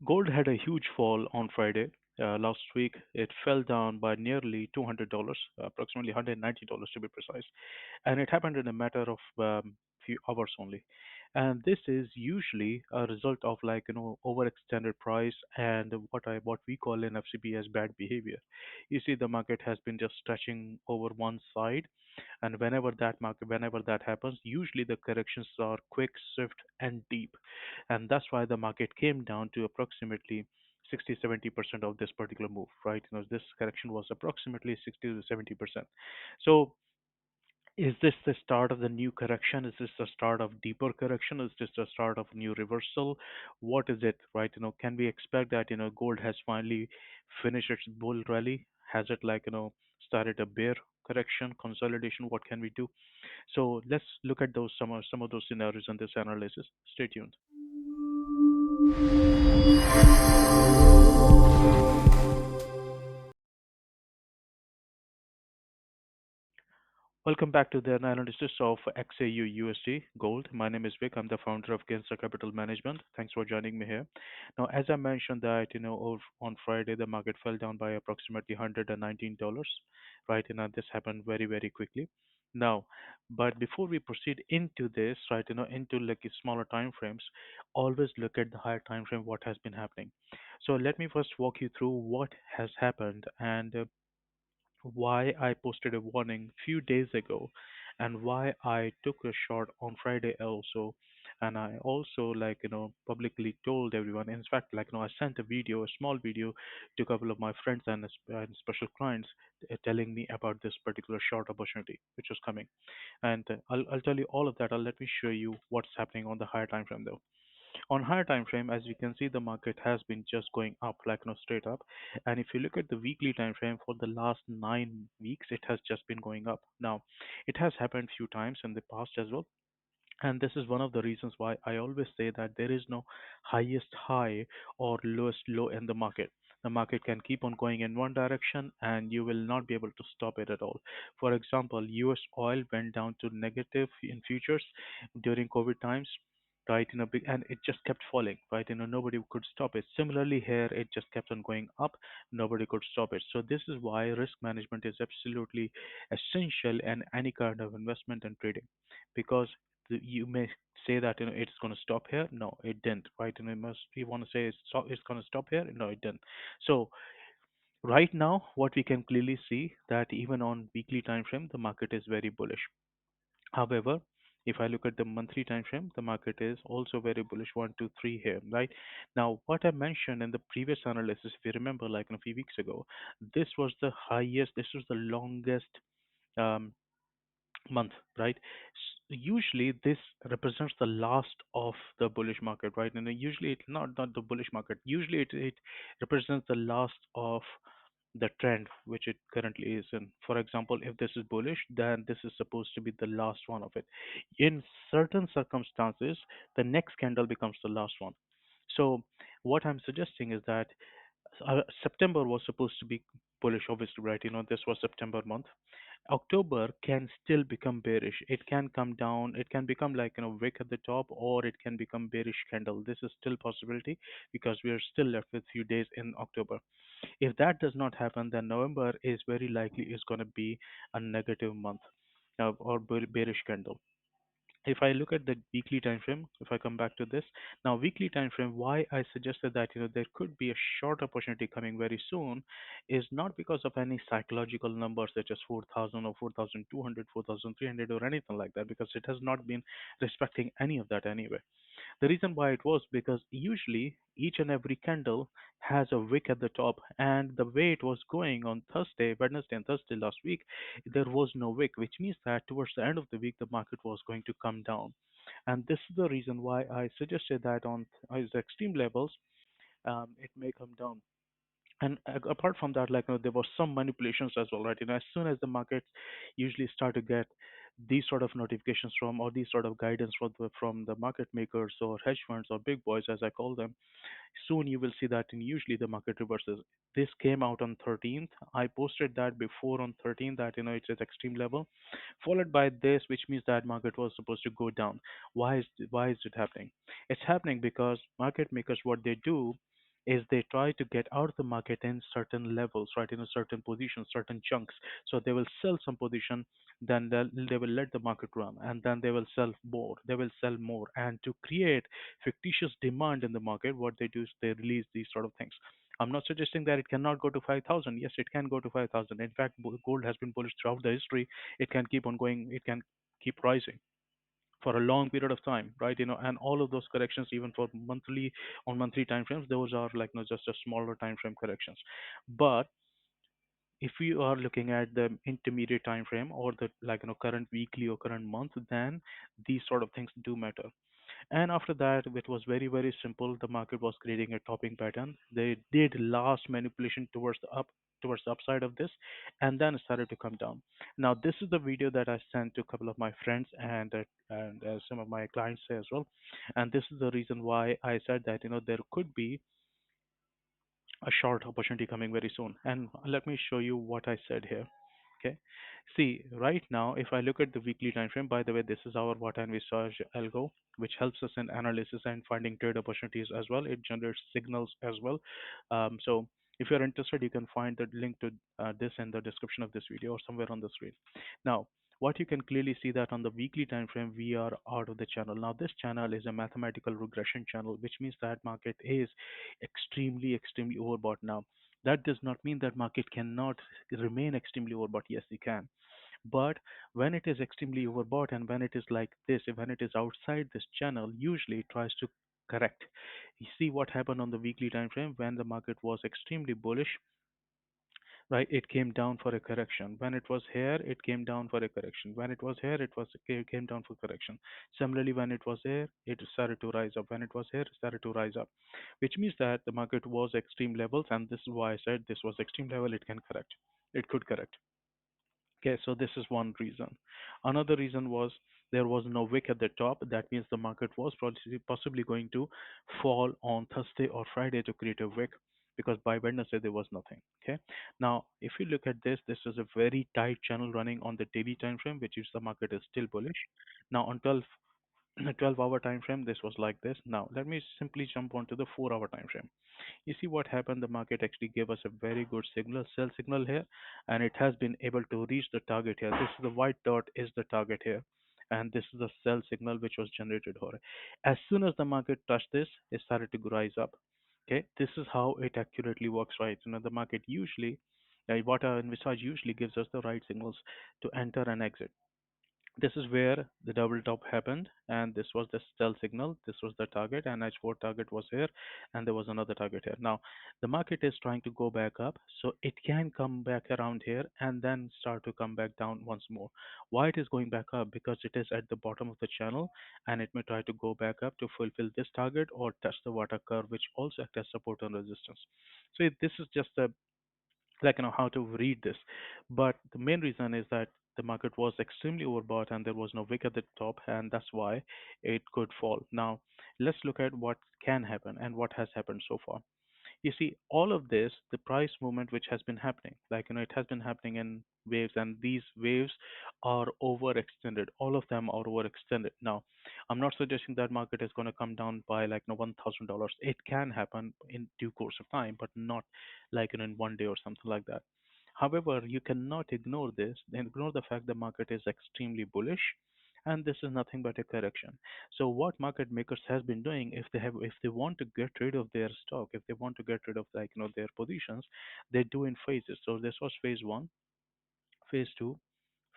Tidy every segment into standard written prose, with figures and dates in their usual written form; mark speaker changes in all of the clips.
Speaker 1: Gold had a huge fall on Friday. Last week, it fell down by nearly $200, approximately $190 to be precise, and it happened in a matter of few hours only. And this is usually a result of overextended price and what we call in FCB as bad behavior. You see, the market has been just stretching over one side, and whenever that happens, usually the corrections are quick, swift, and deep, and that's why the market came down to approximately 60-70% of this particular move, right? This correction was approximately 60 to 70%. So is this the start of the new correction? Is this the start of deeper correction? Is this the start of new reversal? What is it, right? Can we expect that gold has finally finished its bull rally? Has it started a bear correction, consolidation? What can we do? So let's look at some of those scenarios in this analysis. Stay tuned. Welcome back to the analysis of XAUUSD Gold. My name is Vic. I'm the founder of Vikinsa Capital Management. Thanks for joining me here. Now, as I mentioned that, on Friday, the market fell down by approximately $119, right? This happened very, very quickly. Now, but before we proceed into this, right, into like smaller time frames, always look at the higher time frame, what has been happening. So let me first walk you through what has happened and why I posted a warning few days ago and why I took a shot on Friday also. And I also publicly told everyone. In fact, I sent a video, a small video, to a couple of my friends and special clients, telling me about this particular short opportunity which was coming. And I'll tell you all of that. Let me show you what's happening on the higher time frame though. On higher time frame, as you can see, the market has been just going up, straight up. And if you look at the weekly time frame for the last 9 weeks, it has just been going up. Now, it has happened few times in the past as well, and this is one of the reasons why I always say that there is no highest high or lowest low in the market. The market can keep on going in one direction and you will not be able to stop it at all. For example, US oil went down to negative in futures during COVID times, right? And it just kept falling, right? Nobody could stop it. Similarly, here it just kept on going up, nobody could stop it. So this is why risk management is absolutely essential in any kind of investment and trading, because you may say that it's going to stop here. No, it didn't, right? And it must we want to say it's going to stop here. No, it didn't. So right now what we can clearly see that even on weekly time frame the market is very bullish. However, if I look at the monthly time frame, the market is also very bullish. 1 2 3 here, right? Now what I mentioned in the previous analysis, if you remember, like a few weeks ago, this was the highest, this was the longest um, month, right? Usually this represents the last of the bullish market, right? And usually it's not the bullish market. Usually it represents the last of the trend which it currently is in. For example, if this is bullish, then this is supposed to be the last one of it. In certain circumstances, the next candle becomes the last one. So what I'm suggesting is that September was supposed to be bullish, obviously, right? This was September month. October can still become bearish. It can come down. It can become like wick at the top, or it can become bearish candle. This is still possibility because we are still left with few days in October. If that does not happen, then November is very likely is going to be a negative month, or bearish candle. If I look at the weekly time frame, if I come back to this now, weekly time frame, why I suggested that there could be a short opportunity coming very soon is not because of any psychological numbers such as 4,000 or 4,200, 4,300 or anything like that, because it has not been respecting any of that anyway. The reason why it was because usually each and every candle has a wick at the top, and the way it was going on Wednesday and Thursday last week, there was no wick, which means that towards the end of the week the market was going to come down. And this is the reason why I suggested that on its extreme levels, it may come down. And apart from that, there was some manipulations as well, right? As soon as the markets usually start to get these sort of notifications from, or these sort of guidance from the market makers or hedge funds or big boys as I call them, soon you will see that in usually the market reverses. This came out on 13th. I posted that before on 13th that it's at extreme level, followed by this, which means that market was supposed to go down. Why is it happening? It's happening because market makers, what they do, is they try to get out of the market in certain levels, right, in a certain position, certain chunks. So they will sell some position, then they will let the market run, and then they will sell more. They will sell more, and to create fictitious demand in the market, what they do is they release these sort of things. I'm not suggesting that it cannot go to 5,000. Yes, it can go to 5,000. In fact, gold has been bullish throughout the history. It can keep on going. It can keep rising for a long period of time, right? And all of those corrections, even for monthly on monthly time frames, those are like just a smaller time frame corrections. But if you are looking at the intermediate time frame or the current weekly or current month, then these sort of things do matter. And after that, it was very, very simple. The market was creating a topping pattern. They did last manipulation towards the upside of this, and then it started to come down. Now, this is the video that I sent to a couple of my friends and some of my clients as well. And this is the reason why I said that there could be a short opportunity coming very soon. And let me show you what I said here. Okay. See, right now, if I look at the weekly time frame, by the way, this is our what and research algo, which helps us in analysis and finding trade opportunities as well. It generates signals as well. So if you're interested, you can find the link to this in the description of this video or somewhere on the screen. Now, what you can clearly see that on the weekly time frame, we are out of the channel. Now, this channel is a mathematical regression channel, which means that market is extremely overbought now. That does not mean that market cannot remain extremely overbought. Yes, it can. But when it is extremely overbought and when it is like this, when it is outside this channel, usually it tries to correct. You see what happened on the weekly time frame when the market was extremely bullish, right? It came down for a correction. When it was here, it came down for a correction. When it was here, it came down for correction. Similarly, when it was here, it started to rise up. When it was here, it started to rise up, which means that the market was extreme levels, and this is why I said this was extreme level. It can correct. It could correct. Okay, so this is one reason. Another reason was there was no wick at the top. That means the market was possibly going to fall on Thursday or Friday to create a wick, because by Wednesday there was nothing. Okay. Now, if you look at this, this is a very tight channel running on the daily time frame, which is the market is still bullish. Now, on 12-hour time frame, this was like this. Now, let me simply jump onto the 4-hour time frame. You see what happened? The market actually gave us a very good signal, sell signal here, and it has been able to reach the target here. This is the white dot is the target here, and this is the sell signal which was generated here. As soon as the market touched this, it started to rise up. Okay, this is how it accurately works, right? The market usually, what our envisage usually gives us the right signals to enter and exit. This is where the double top happened, and this was the sell signal. This was the target, and H4 target was here, and there was another target here. Now, the market is trying to go back up, so it can come back around here and then start to come back down once more. Why it is going back up? Because it is at the bottom of the channel, and it may try to go back up to fulfill this target or touch the water curve, which also acts as support and resistance. So this is just a how to read this. But the main reason is that the market was extremely overbought and there was no wick at the top, and that's why it could fall. Now, let's look at what can happen and what has happened so far. You see, all of this, the price movement which has been happening, it has been happening in waves, and these waves are overextended. All of them are overextended. Now, I'm not suggesting that market is going to come down by $1,000. It can happen in due course of time, but not in one day or something like that. However, you cannot ignore this, ignore the fact the market is extremely bullish, and this is nothing but a correction. So what market makers has been doing, if they want to get rid of their stock, if they want to get rid of their positions, they do in phases. So this was phase one, phase two,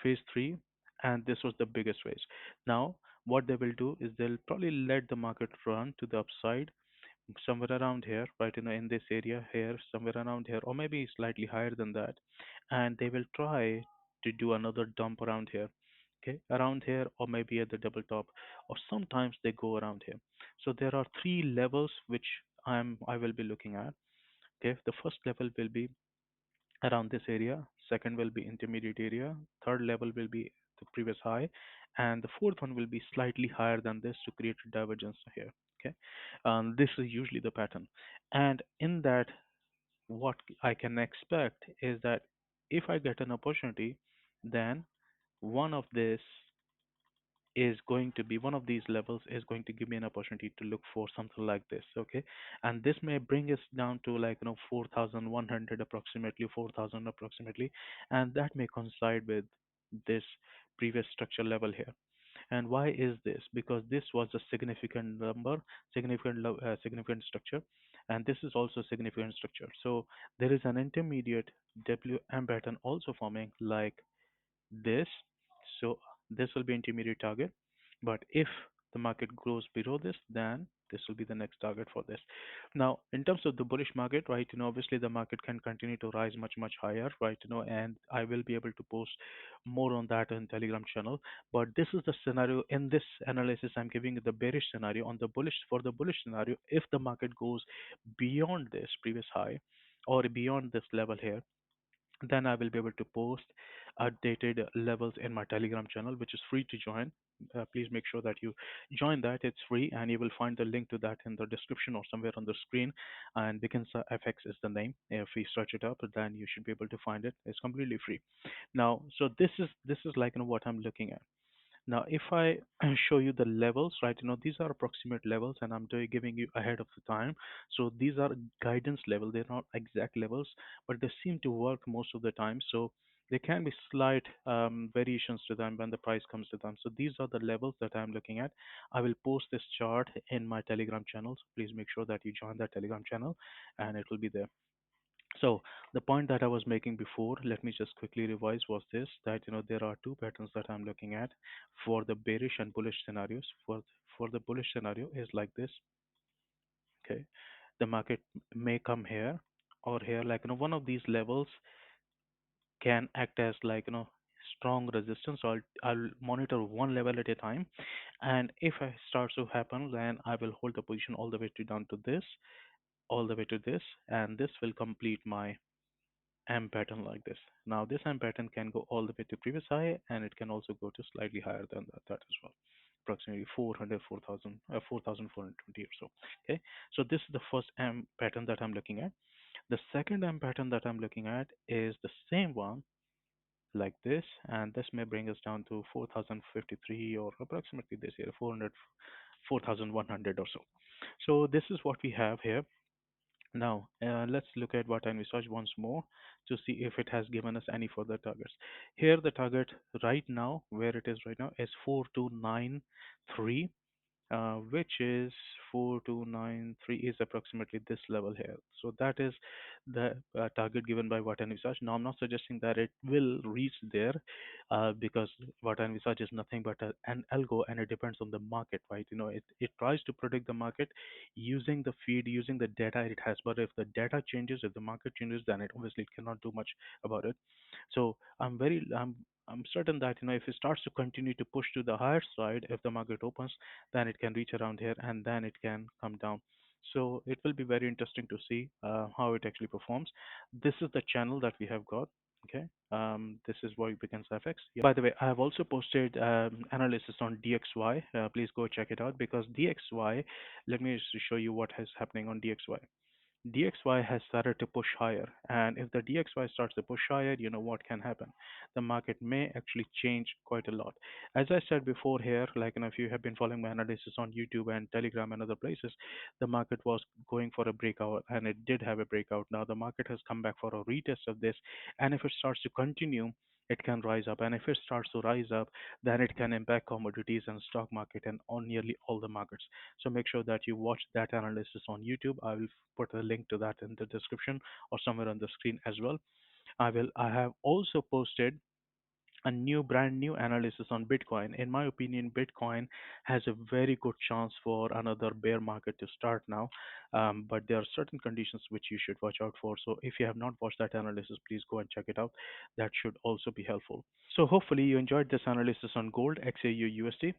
Speaker 1: phase three, and this was the biggest phase. Now what they will do is they'll probably let the market run to the upside somewhere around here, right? In this area here, somewhere around here, or maybe slightly higher than that, and they will try to do another dump around here. Okay, around here, or maybe at the double top, or sometimes they go around here. So there are three levels which I will be looking at. Okay, the first level will be around this area, second will be intermediate area, third level will be the previous high, and the fourth one will be slightly higher than this to create a divergence here. Okay, this is usually the pattern, and in that, what I can expect is that if I get an opportunity, then one of this is going to be one of these levels is going to give me an opportunity to look for something like this. Okay, and this may bring us down to, like, 4,100 approximately, 4,000 approximately, and that may coincide with this previous structure level here. And why is this? Because this was a significant number, significant structure, and this is also significant structure. So there is an intermediate WM pattern also forming like this. So this will be intermediate target. But if the market goes below this, then this will be the next target for this. Now, in terms of the bullish market, right, obviously the market can continue to rise much, much higher, right, and I will be able to post more on that in Telegram channel. But this is the scenario. In this analysis, I'm giving you the bearish scenario. On the bullish, for the bullish scenario, if the market goes beyond this previous high or beyond this level here, then I will be able to post updated levels in my Telegram channel, which is free to join. Please make sure that you join that. It's free, and you will find the link to that in the description or somewhere on the screen. And Vikinsa FX is the name. If you search it up, then you should be able to find it. It's completely free. Now, so this is like, what I'm looking at. Now, if I show you the levels, right, these are approximate levels, and I'm giving you ahead of the time. So these are guidance level. They're not exact levels, but they seem to work most of the time. So there can be slight variations to them when the price comes to them. So these are the levels that I'm looking at. I will post this chart in my Telegram channel. So please make sure that you join that Telegram channel, and it will be there. So the point that I was making before, let me just quickly revise, was this, that there are two patterns that I'm looking at for the bearish and bullish scenarios. For the bullish scenario is like this. Okay, the market may come here or here, like, one of these levels can act as, like, strong resistance. So I'll monitor one level at a time, and if it starts to happen, then I will hold the position all the way to down to this, all the way to this, and this will complete my M pattern like this. Now this M pattern can go all the way to previous high, and it can also go to slightly higher than that as well, approximately 400, 4,420 or so. Okay, so this is the first M pattern that I'm looking at. The second M pattern that I'm looking at is the same one like this, and this may bring us down to 4,053 or approximately this here, 400, 4,100 or so. So this is what we have here. Now, let's look at what envisage once more to see if it has given us any further targets. Here, the target right now, where it is right now, is 4293, which is 4293 is approximately this level here. So that is the target given by what envisage. Now, I'm not suggesting that it will reach there, because what envisage is nothing but an algo, and it depends on the market, right? It tries to predict the market using the feed, using the data it has. But if the data changes, if the market changes, then it obviously cannot do much about it. So I'm certain that if it starts to continue to push to the higher side, if the market opens, then it can reach around here, and then it can come down. So it will be very interesting to see how it actually performs. This is the channel that we have got. Okay, this is why it becomes FX. Yeah. By the way, I have also posted analysis on DXY. Please go check it out, because DXY. Let me just show you what is happening on DXY. DXY has started to push higher, and if the DXY starts to push higher, you know what can happen. The market may actually change quite a lot. As I said before here, like, if you have been following my analysis on YouTube and Telegram and other places, the market was going for a breakout, and it did have a breakout. Now the market has come back for a retest of this, and if it starts to continue, it can rise up, and if it starts to rise up, then it can impact commodities and stock market and on nearly all the markets. So make sure that you watch that analysis on YouTube. I will put a link to that in the description or somewhere on the screen as well. I have also posted a brand new analysis on Bitcoin. In my opinion, Bitcoin has a very good chance for another bear market to start now. But there are certain conditions which you should watch out for. So if you have not watched that analysis, please go and check it out. That should also be helpful. So hopefully you enjoyed this analysis on gold, XAUUSD.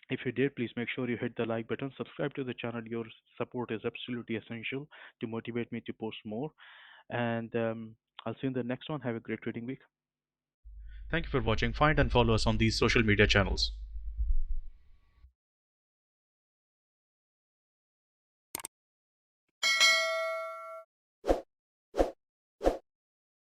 Speaker 1: If you did, please make sure you hit the like button, subscribe to the channel. Your support is absolutely essential to motivate me to post more. And I'll see you in the next one. Have a great trading week.
Speaker 2: Thank you for watching. Find and follow us on these social media channels.